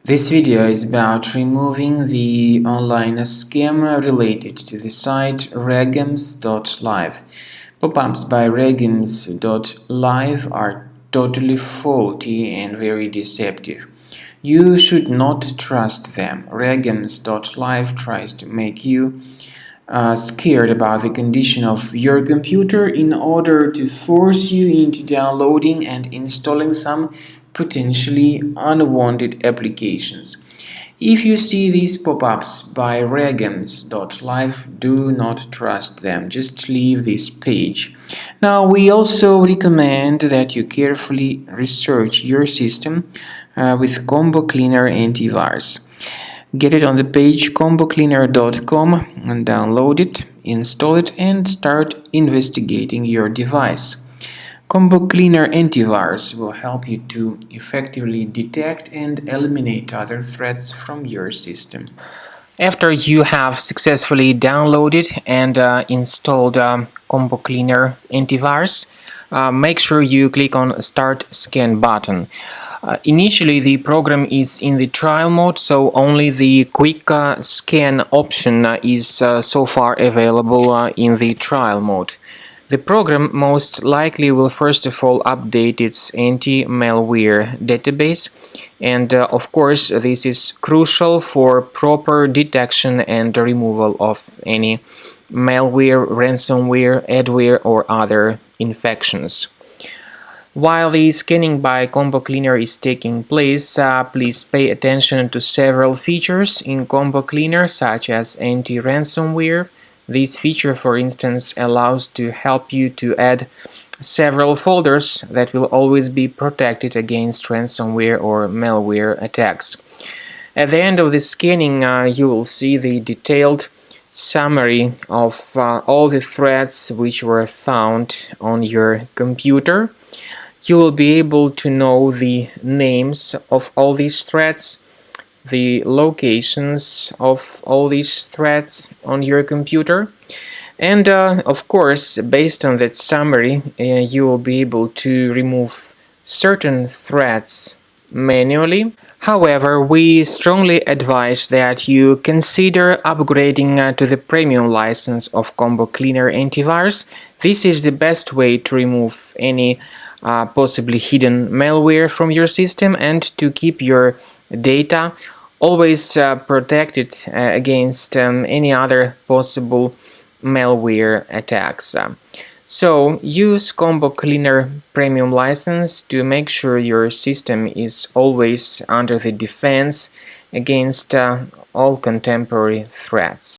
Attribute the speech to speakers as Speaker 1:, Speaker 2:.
Speaker 1: This video is about removing the online scam related to the site Regems.live. Pop-ups by Regems.live are totally faulty and very deceptive. You should not trust them. Regems.live tries to make you scared about the condition of your computer in order to force you into downloading and installing some potentially unwanted applications. If you see these pop-ups by Regems.live, do not trust them. Just leave this page. Now, we also recommend that you carefully research your system with Combo Cleaner Antivirus. Get it on the page combocleaner.com and download it, install it, and start investigating your device. Combo Cleaner Antivirus will help you to effectively detect and eliminate other threats from your system. After you have successfully downloaded and installed Combo Cleaner Antivirus, make sure you click on Start Scan button. Initially, the program is in the trial mode, so only the quick scan option is so far available in the trial mode. The program most likely will first of all update its anti-malware database, and of course this is crucial for proper detection and removal of any malware, ransomware, adware or other infections. While the scanning by Combo Cleaner is taking place, please pay attention to several features in Combo Cleaner, such as anti-ransomware. This feature, for instance, allows to help you to add several folders that will always be protected against ransomware or malware attacks. At the end of the scanning, you will see the detailed summary of all the threats which were found on your computer. You will be able to know the names of all these threats, the locations of all these threats on your computer, and of course, based on that summary, you will be able to remove certain threats manually. However, we strongly advise that you consider upgrading to the premium license of Combo Cleaner Antivirus. This is the best way to remove any possibly hidden malware from your system and to keep your data always protected against any other possible malware attacks. So use Combo Cleaner Premium license to make sure your system is always under the defense against all contemporary threats.